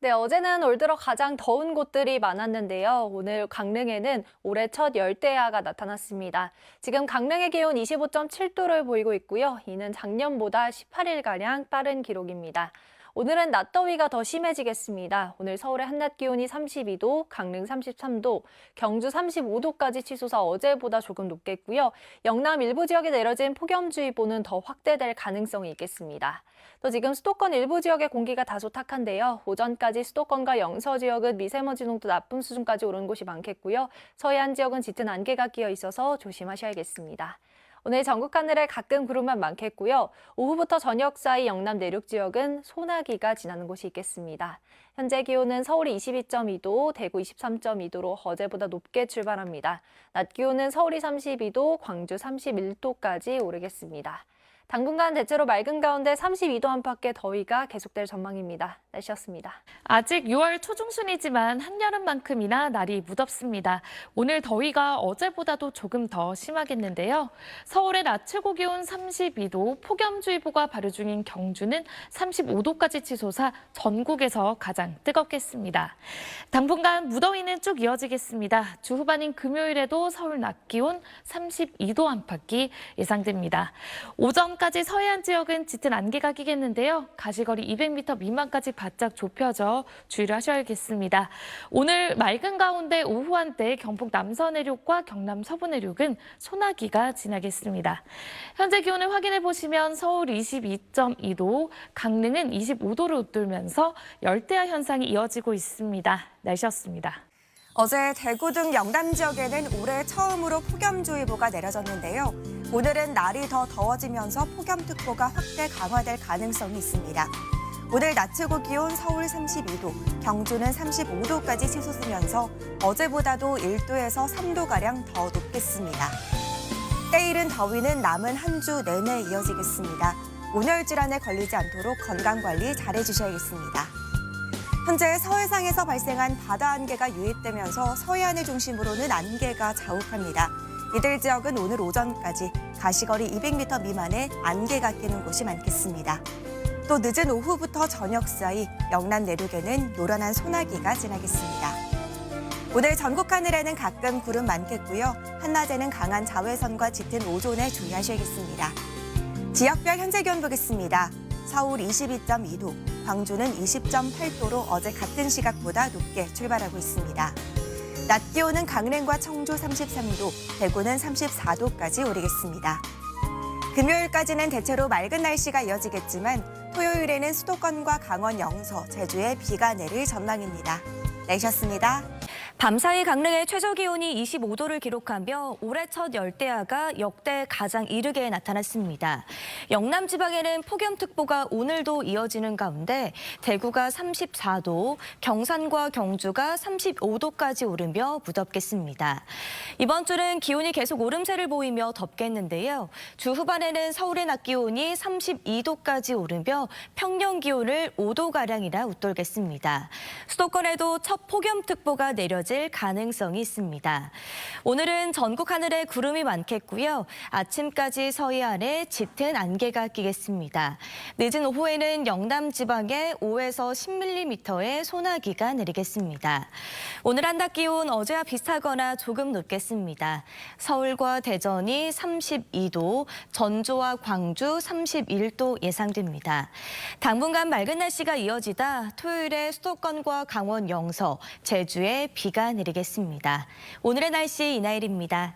네, 어제는 올 들어 가장 더운 곳들이 많았는데요. 오늘 강릉에는 올해 첫 열대야가 나타났습니다. 지금 강릉의 기온 25.7도를 보이고 있고요. 이는 작년보다 18일가량 빠른 기록입니다. 오늘은 낮더위가 더 심해지겠습니다. 오늘 서울의 한낮 기온이 32도, 강릉 33도, 경주 35도까지 치솟아 어제보다 조금 높겠고요. 영남 일부 지역에 내려진 폭염주의보는 더 확대될 가능성이 있겠습니다. 또 지금 수도권 일부 지역의 공기가 다소 탁한데요. 오전까지 수도권과 영서 지역은 미세먼지 농도 나쁨 수준까지 오른 곳이 많겠고요. 서해안 지역은 짙은 안개가 끼어 있어서 조심하셔야겠습니다. 오늘 전국 하늘에 가끔 구름만 많겠고요. 오후부터 저녁 사이 영남 내륙 지역은 소나기가 지나는 곳이 있겠습니다. 현재 기온은 서울이 22.2도, 대구 23.2도로 어제보다 높게 출발합니다. 낮 기온은 서울이 32도, 광주 31도까지 오르겠습니다. 당분간 대체로 맑은 가운데 32도 안팎의 더위가 계속될 전망입니다. 날씨였습니다. 아직 6월 초중순이지만 한여름만큼이나 날이 무덥습니다. 오늘 더위가 어제보다도 조금 더 심하겠는데요. 서울의 낮 최고 기온 32도, 폭염주의보가 발효 중인 경주는 35도까지 치솟아 전국에서 가장 뜨겁겠습니다. 당분간 무더위는 쭉 이어지겠습니다. 주 후반인 금요일에도 서울 낮 기온 32도 안팎이 예상됩니다. 오전까지 서해안 지역은 짙은 안개가 끼겠는데요. 가시거리 200m 미만까지 바짝 좁혀져 주의를 하셔야겠습니다. 오늘 맑은 가운데 오후 한때 경북 남서 내륙과 경남 서부 내륙은 소나기가 지나겠습니다. 현재 기온을 확인해 보시면 서울 22.2도, 강릉은 25도를 웃돌면서 열대야 현상이 이어지고 있습니다. 날씨였습니다. 어제 대구 등 영남 지역에는 올해 처음으로 폭염주의보가 내려졌는데요. 오늘은 날이 더 더워지면서 폭염특보가 확대 강화될 가능성이 있습니다. 오늘 낮 최고 기온 서울 32도, 경주는 35도까지 치솟으면서 어제보다도 1도에서 3도가량 더 높겠습니다. 때이른 더위는 남은 한 주 내내 이어지겠습니다. 온열 질환에 걸리지 않도록 건강관리 잘해주셔야겠습니다. 현재 서해상에서 발생한 바다 안개가 유입되면서 서해안을 중심으로는 안개가 자욱합니다. 이들 지역은 오늘 오전까지 가시거리 200m 미만의 안개가 끼는 곳이 많겠습니다. 또 늦은 오후부터 저녁 사이 영남 내륙에는 요란한 소나기가 지나겠습니다. 오늘 전국 하늘에는 가끔 구름 많겠고요. 한낮에는 강한 자외선과 짙은 오존에 주의하셔야겠습니다. 지역별 현재 기온 보겠습니다. 서울 22.2도, 광주는 20.8도로 어제 같은 시각보다 높게 출발하고 있습니다. 낮 기온은 강릉과 청주 33도, 대구는 34도까지 오르겠습니다. 금요일까지는 대체로 맑은 날씨가 이어지겠지만 토요일에는 수도권과 강원 영서, 제주에 비가 내릴 전망입니다. 날씨였습니다. 밤사이 강릉의 최저기온이 25도를 기록하며 올해 첫 열대야가 역대 가장 이르게 나타났습니다. 영남 지방에는 폭염특보가 오늘도 이어지는 가운데 대구가 34도, 경산과 경주가 35도까지 오르며 무덥겠습니다. 이번 주는 기온이 계속 오름세를 보이며 덥겠는데요. 주 후반에는 서울의 낮 기온이 32도까지 오르며 평년 기온을 5도가량이나 웃돌겠습니다. 수도권에도 첫 폭염특보가 내려질 가능성이 있습니다. 오늘은 전국 하늘에 구름이 많겠고요. 아침까지 서해안에 짙은 안개가 끼겠습니다. 늦은 오후에는 영남 지방에 5에서 10mm의 소나기가 내리겠습니다. 오늘 한낮 기온 어제와 비슷하거나 조금 높겠습니다. 서울과 대전이 32도, 전주와 광주 31도 예상됩니다. 당분간 맑은 날씨가 이어지다 토요일에 수도권과 강원 영서, 제주에 비가 내리겠습니다. 오늘의 날씨 이나일입니다.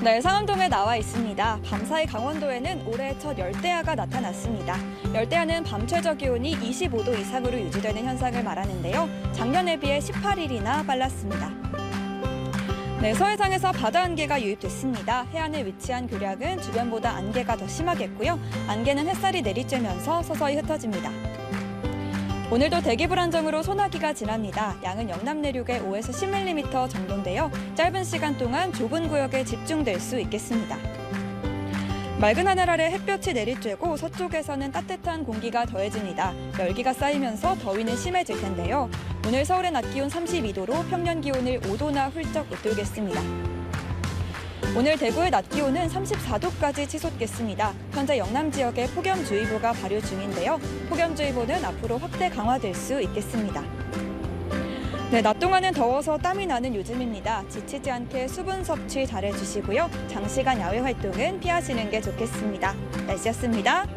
네, 상암동에 나와 있습니다. 밤사이 강원도에는 올해 첫 열대야가 나타났습니다. 열대야는 밤 최저 기온이 25도 이상으로 유지되는 현상을 말하는데요. 작년에 비해 18일이나 빨랐습니다. 네, 서해상에서 바다 안개가 유입됐습니다. 해안에 위치한 교량은 주변보다 안개가 더 심하겠고요. 안개는 햇살이 내리쬐면서 서서히 흩어집니다. 오늘도 대기 불안정으로 소나기가 지납니다. 양은 영남 내륙에 5에서 10mm 정도인데요. 짧은 시간 동안 좁은 구역에 집중될 수 있겠습니다. 맑은 하늘 아래 햇볕이 내리쬐고 서쪽에서는 따뜻한 공기가 더해집니다. 열기가 쌓이면서 더위는 심해질 텐데요. 오늘 서울의 낮 기온 32도로 평년 기온을 5도나 훌쩍 웃돌겠습니다. 오늘 대구의 낮 기온은 34도까지 치솟겠습니다. 현재 영남 지역에 폭염주의보가 발효 중인데요. 폭염주의보는 앞으로 확대 강화될 수 있겠습니다. 네, 낮 동안은 더워서 땀이 나는 요즘입니다. 지치지 않게 수분 섭취 잘해주시고요. 장시간 야외 활동은 피하시는 게 좋겠습니다. 날씨였습니다.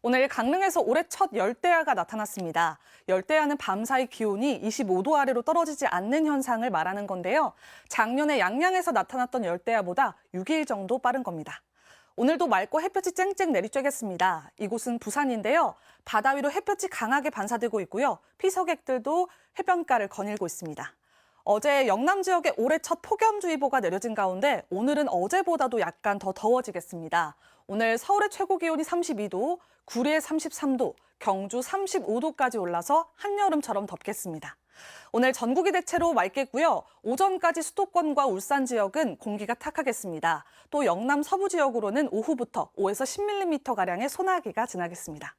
오늘 강릉에서 올해 첫 열대야가 나타났습니다. 열대야는 밤사이 기온이 25도 아래로 떨어지지 않는 현상을 말하는 건데요. 작년에 양양에서 나타났던 열대야보다 6일 정도 빠른 겁니다. 오늘도 맑고 햇볕이 쨍쨍 내리쬐겠습니다. 이곳은 부산인데요. 바다 위로 햇볕이 강하게 반사되고 있고요. 피서객들도 해변가를 거닐고 있습니다. 어제 영남 지역에 올해 첫 폭염주의보가 내려진 가운데 오늘은 어제보다도 약간 더 더워지겠습니다. 오늘 서울의 최고 기온이 32도, 구리에 33도, 경주 35도까지 올라서 한여름처럼 덥겠습니다. 오늘 전국이 대체로 맑겠고요. 오전까지 수도권과 울산 지역은 공기가 탁하겠습니다. 또 영남 서부 지역으로는 오후부터 5에서 10mm가량의 소나기가 지나겠습니다.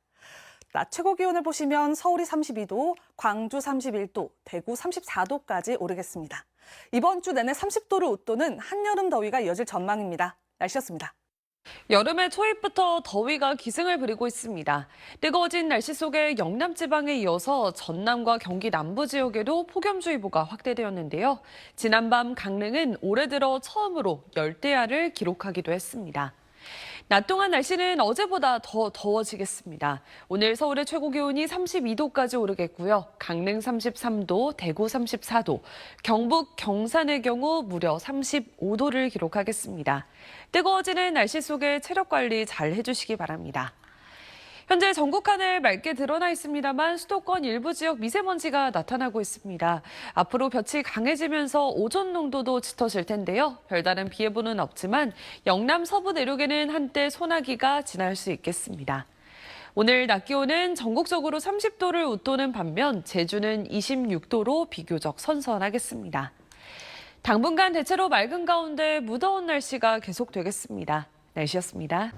낮 최고 기온을 보시면 서울이 32도, 광주 31도, 대구 34도까지 오르겠습니다. 이번 주 내내 30도를 웃도는 한여름 더위가 이어질 전망입니다. 날씨였습니다. 여름의 초입부터 더위가 기승을 부리고 있습니다. 뜨거워진 날씨 속에 영남 지방에 이어서 전남과 경기 남부 지역에도 폭염주의보가 확대되었는데요. 지난밤 강릉은 올해 들어 처음으로 열대야를 기록하기도 했습니다. 낮 동안 날씨는 어제보다 더 더워지겠습니다. 오늘 서울의 최고 기온이 32도까지 오르겠고요. 강릉 33도, 대구 34도, 경북, 경산의 경우 무려 35도를 기록하겠습니다. 뜨거워지는 날씨 속에 체력 관리 잘 해주시기 바랍니다. 현재 전국 하늘 맑게 드러나 있습니다만 수도권 일부 지역 미세먼지가 나타나고 있습니다. 앞으로 볕이 강해지면서 오존 농도도 짙어질 텐데요. 별다른 비 예보는 없지만 영남 서부 내륙에는 한때 소나기가 지날 수 있겠습니다. 오늘 낮 기온은 전국적으로 30도를 웃도는 반면 제주는 26도로 비교적 선선하겠습니다. 당분간 대체로 맑은 가운데 무더운 날씨가 계속되겠습니다. 날씨였습니다.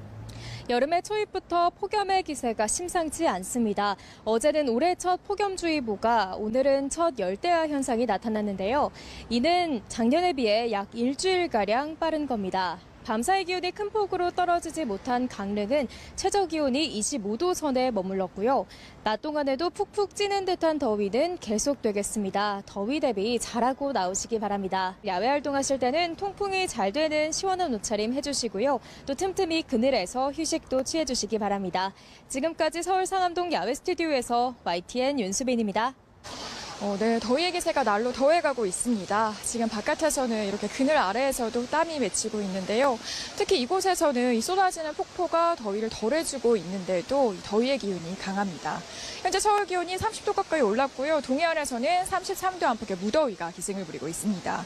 여름의 초입부터 폭염의 기세가 심상치 않습니다. 어제는 올해 첫 폭염주의보가 오늘은 첫 열대야 현상이 나타났는데요. 이는 작년에 비해 약 일주일가량 빠른 겁니다. 밤사이 기온이 큰 폭으로 떨어지지 못한 강릉은 최저 기온이 25도 선에 머물렀고요. 낮 동안에도 푹푹 찌는 듯한 더위는 계속되겠습니다. 더위 대비 잘하고 나오시기 바랍니다. 야외 활동하실 때는 통풍이 잘 되는 시원한 옷차림 해주시고요. 또 틈틈이 그늘에서 휴식도 취해주시기 바랍니다. 지금까지 서울 상암동 야외 스튜디오에서 YTN 윤수빈입니다. 네, 더위의 기세가 날로 더해가고 있습니다. 지금 바깥에서는 이렇게 그늘 아래에서도 땀이 맺히고 있는데요. 특히 이곳에서는 이 쏟아지는 폭포가 더위를 덜해주고 있는데도 이 더위의 기운이 강합니다. 현재 서울 기온이 30도 가까이 올랐고요. 동해안에서는 33도 안팎의 무더위가 기승을 부리고 있습니다.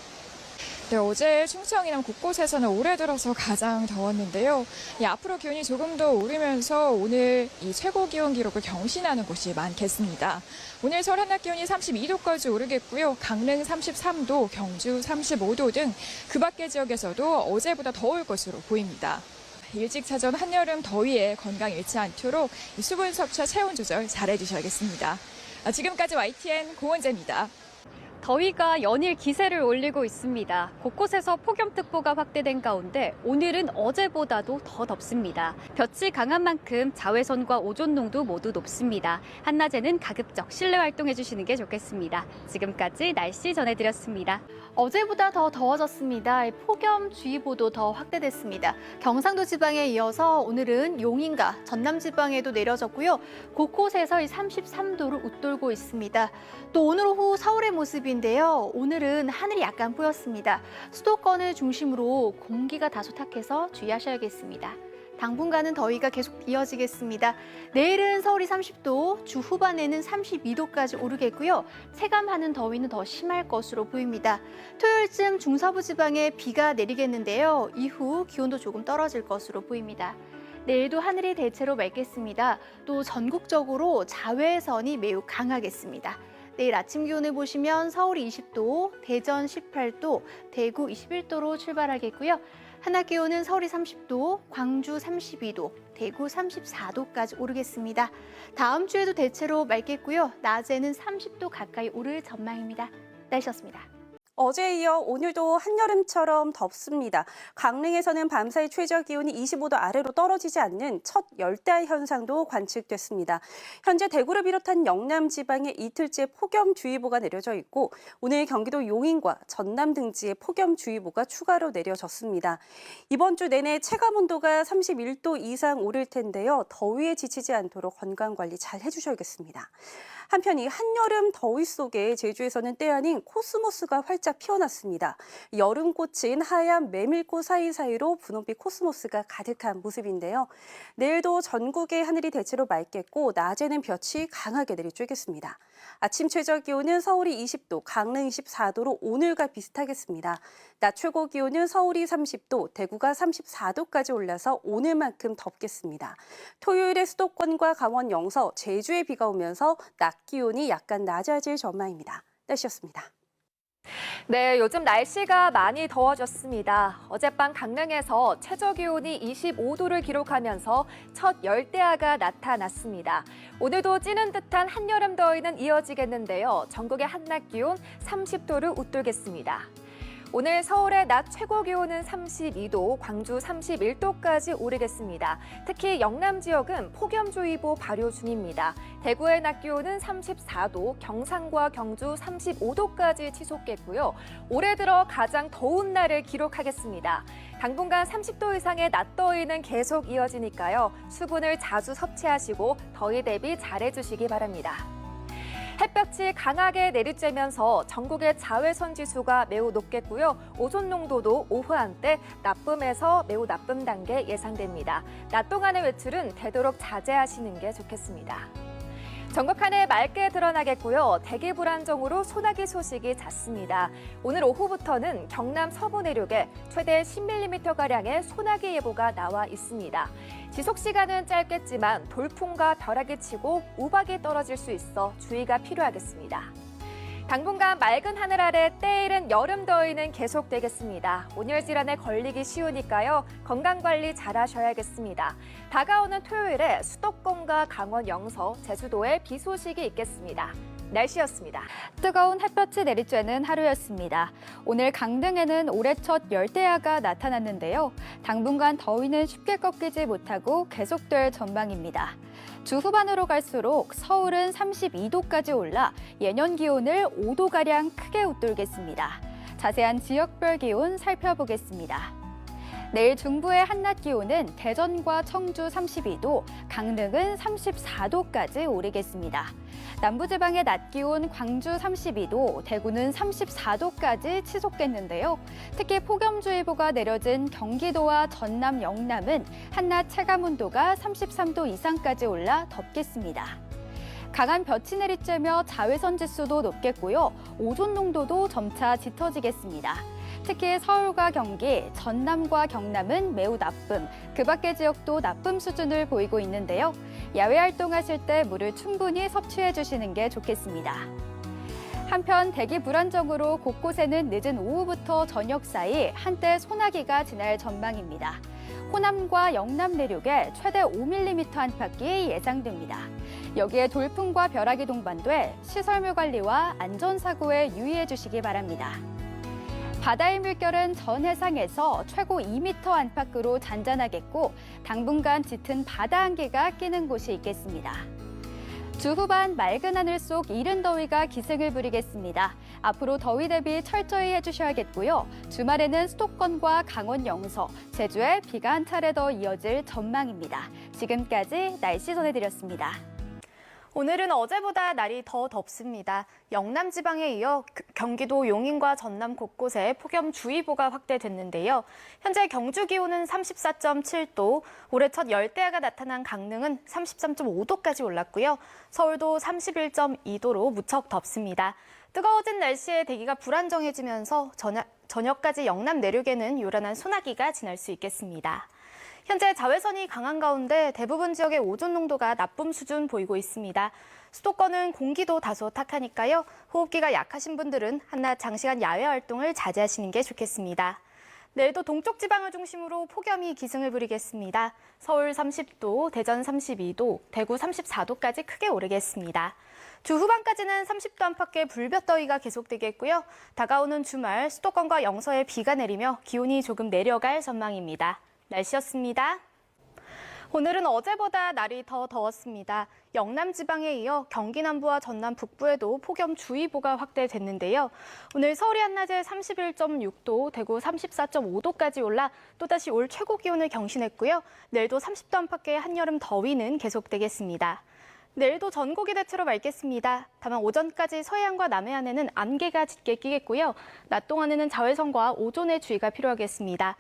네, 어제 충청 이남 곳곳에서는 올해 들어서 가장 더웠는데요. 앞으로 기온이 조금 더 오르면서 오늘 이 최고 기온 기록을 경신하는 곳이 많겠습니다. 오늘 서울 한낮 기온이 32도까지 오르겠고요. 강릉 33도, 경주 35도 등 그 밖의 지역에서도 어제보다 더울 것으로 보입니다. 일찍 찾아온 한여름 더위에 건강 잃지 않도록 수분 섭취와 체온 조절 잘해주셔야겠습니다. 지금까지 YTN 고은재입니다. 더위가 연일 기세를 올리고 있습니다. 곳곳에서 폭염특보가 확대된 가운데 오늘은 어제보다도 더 덥습니다. 볕이 강한 만큼 자외선과 오존농도 모두 높습니다. 한낮에는 가급적 실내 활동해 주시는 게 좋겠습니다. 지금까지 날씨 전해드렸습니다. 어제보다 더 더워졌습니다. 폭염주의보도 더 확대됐습니다. 경상도 지방에 이어서 오늘은 용인과 전남 지방에도 내려졌고요. 곳곳에서 33도를 웃돌고 있습니다. 또 오늘 오후 서울의 모습인데요. 오늘은 하늘이 약간 뿌였습니다. 수도권을 중심으로 공기가 다소 탁해서 주의하셔야겠습니다. 당분간은 더위가 계속 이어지겠습니다. 내일은 서울이 30도, 주 후반에는 32도까지 오르겠고요. 체감하는 더위는 더 심할 것으로 보입니다. 토요일쯤 중서부 지방에 비가 내리겠는데요. 이후 기온도 조금 떨어질 것으로 보입니다. 내일도 하늘이 대체로 맑겠습니다. 또 전국적으로 자외선이 매우 강하겠습니다. 내일 아침 기온을 보시면 서울이 20도, 대전 18도, 대구 21도로 출발하겠고요. 한낮 기온은 서울이 30도, 광주 32도, 대구 34도까지 오르겠습니다. 다음 주에도 대체로 맑겠고요. 낮에는 30도 가까이 오를 전망입니다. 날씨였습니다. 어제에 이어 오늘도 한여름처럼 덥습니다. 강릉에서는 밤사이 최저 기온이 25도 아래로 떨어지지 않는 첫 열대야 현상도 관측됐습니다. 현재 대구를 비롯한 영남 지방에 이틀째 폭염주의보가 내려져 있고 오늘 경기도 용인과 전남 등지에 폭염주의보가 추가로 내려졌습니다. 이번 주 내내 체감온도가 31도 이상 오를 텐데요. 더위에 지치지 않도록 건강관리 잘 해주셔야겠습니다. 한편 이 한여름 더위 속에 제주에서는 때 아닌 코스모스가 활짝 피어났습니다. 여름꽃인 하얀 메밀꽃 사이사이로 분홍빛 코스모스가 가득한 모습인데요. 내일도 전국의 하늘이 대체로 맑겠고 낮에는 볕이 강하게 내리쬐겠습니다. 아침 최저 기온은 서울이 20도, 강릉 24도로 오늘과 비슷하겠습니다. 낮 최고 기온은 서울이 30도, 대구가 34도까지 올라서 오늘만큼 덥겠습니다. 토요일에 수도권과 강원 영서, 제주에 비가 오면서 낮 기온이 약간 낮아질 전망입니다. 날씨였습니다. 네, 요즘 날씨가 많이 더워졌습니다. 어젯밤 강릉에서 최저 기온이 25도를 기록하면서 첫 열대야가 나타났습니다. 오늘도 찌는 듯한 한여름 더위는 이어지겠는데요. 전국의 한낮 기온 30도를 웃돌겠습니다. 오늘 서울의 낮 최고 기온은 32도, 광주 31도까지 오르겠습니다. 특히 영남 지역은 폭염주의보 발효 중입니다. 대구의 낮 기온은 34도, 경상과 경주 35도까지 치솟겠고요. 올해 들어 가장 더운 날을 기록하겠습니다. 당분간 30도 이상의 낮 더위는 계속 이어지니까요. 수분을 자주 섭취하시고 더위 대비 잘해주시기 바랍니다. 햇볕이 강하게 내리쬐면서 전국의 자외선 지수가 매우 높겠고요. 오존 농도도 오후 한때 나쁨에서 매우 나쁨 단계 예상됩니다. 낮 동안의 외출은 되도록 자제하시는 게 좋겠습니다. 전국 하늘 맑게 드러나겠고요. 대기 불안정으로 소나기 소식이 잦습니다. 오늘 오후부터는 경남 서부 내륙에 최대 10mm가량의 소나기 예보가 나와 있습니다. 지속 시간은 짧겠지만 돌풍과 벼락이 치고 우박이 떨어질 수 있어 주의가 필요하겠습니다. 당분간 맑은 하늘 아래 때이른 여름 더위는 계속되겠습니다. 온열 질환에 걸리기 쉬우니까요. 건강관리 잘 하셔야겠습니다. 다가오는 토요일에 수도권과 강원 영서, 제주도에 비 소식이 있겠습니다. 날씨였습니다. 뜨거운 햇볕이 내리쬐는 하루였습니다. 오늘 강릉에는 올해 첫 열대야가 나타났는데요. 당분간 더위는 쉽게 꺾이지 못하고 계속될 전망입니다. 주 후반으로 갈수록 서울은 32도까지 올라 예년 기온을 5도가량 크게 웃돌겠습니다. 자세한 지역별 기온 살펴보겠습니다. 내일 중부의 한낮 기온은 대전과 청주 32도, 강릉은 34도까지 오르겠습니다. 남부지방의 낮 기온 광주 32도, 대구는 34도까지 치솟겠는데요. 특히 폭염주의보가 내려진 경기도와 전남, 영남은 한낮 체감온도가 33도 이상까지 올라 덥겠습니다. 강한 볕이 내리쬐며 자외선 지수도 높겠고요. 오존 농도도 점차 짙어지겠습니다. 특히 서울과 경기, 전남과 경남은 매우 나쁨, 그 밖의 지역도 나쁨 수준을 보이고 있는데요. 야외 활동하실 때 물을 충분히 섭취해 주시는 게 좋겠습니다. 한편 대기 불안정으로 곳곳에는 늦은 오후부터 저녁 사이 한때 소나기가 지날 전망입니다. 호남과 영남 내륙에 최대 5mm 안팎이 예상됩니다. 여기에 돌풍과 벼락이 동반돼 시설물 관리와 안전사고에 유의해 주시기 바랍니다. 바다의 물결은 전 해상에서 최고 2m 안팎으로 잔잔하겠고 당분간 짙은 바다 안개가 끼는 곳이 있겠습니다. 주 후반 맑은 하늘 속 이른 더위가 기승을 부리겠습니다. 앞으로 더위 대비 철저히 해주셔야겠고요. 주말에는 수도권과 강원 영서, 제주에 비가 한 차례 더 이어질 전망입니다. 지금까지 날씨 전해드렸습니다. 오늘은 어제보다 날이 더 덥습니다. 영남 지방에 이어 경기도 용인과 전남 곳곳에 폭염주의보가 확대됐는데요. 현재 경주 기온은 34.7도, 올해 첫 열대야가 나타난 강릉은 33.5도까지 올랐고요. 서울도 31.2도로 무척 덥습니다. 뜨거워진 날씨에 대기가 불안정해지면서 저녁까지 영남 내륙에는 요란한 소나기가 지날 수 있겠습니다. 현재 자외선이 강한 가운데 대부분 지역의 오존 농도가 나쁨 수준 보이고 있습니다. 수도권은 공기도 다소 탁하니까요. 호흡기가 약하신 분들은 한낮 장시간 야외 활동을 자제하시는 게 좋겠습니다. 내일도 동쪽 지방을 중심으로 폭염이 기승을 부리겠습니다. 서울 30도, 대전 32도, 대구 34도까지 크게 오르겠습니다. 주 후반까지는 30도 안팎의 불볕더위가 계속되겠고요. 다가오는 주말 수도권과 영서에 비가 내리며 기온이 조금 내려갈 전망입니다. 날씨였습니다. 오늘은 어제보다 날이 더 더웠습니다. 영남 지방에 이어 경기 남부와 전남 북부에도 폭염주의보가 확대됐는데요. 오늘 서울이 한낮에 31.6도, 대구 34.5도까지 올라 또다시 올 최고 기온을 경신했고요. 내일도 30도 안팎의 한여름 더위는 계속되겠습니다. 내일도 전국이 대체로 맑겠습니다. 다만 오전까지 서해안과 남해안에는 안개가 짙게 끼겠고요. 낮 동안에는 자외선과 오존의 주의가 필요하겠습니다.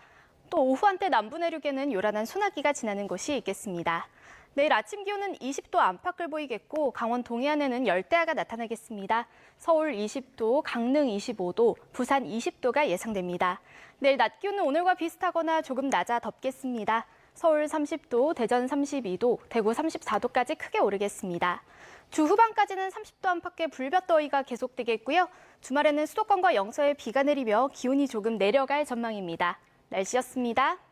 또 오후 한때 남부 내륙에는 요란한 소나기가 지나는 곳이 있겠습니다. 내일 아침 기온은 20도 안팎을 보이겠고 강원 동해안에는 열대야가 나타나겠습니다. 서울 20도, 강릉 25도, 부산 20도가 예상됩니다. 내일 낮 기온은 오늘과 비슷하거나 조금 낮아 덥겠습니다. 서울 30도, 대전 32도, 대구 34도까지 크게 오르겠습니다. 주 후반까지는 30도 안팎의 불볕더위가 계속되겠고요. 주말에는 수도권과 영서에 비가 내리며 기온이 조금 내려갈 전망입니다. 날씨였습니다.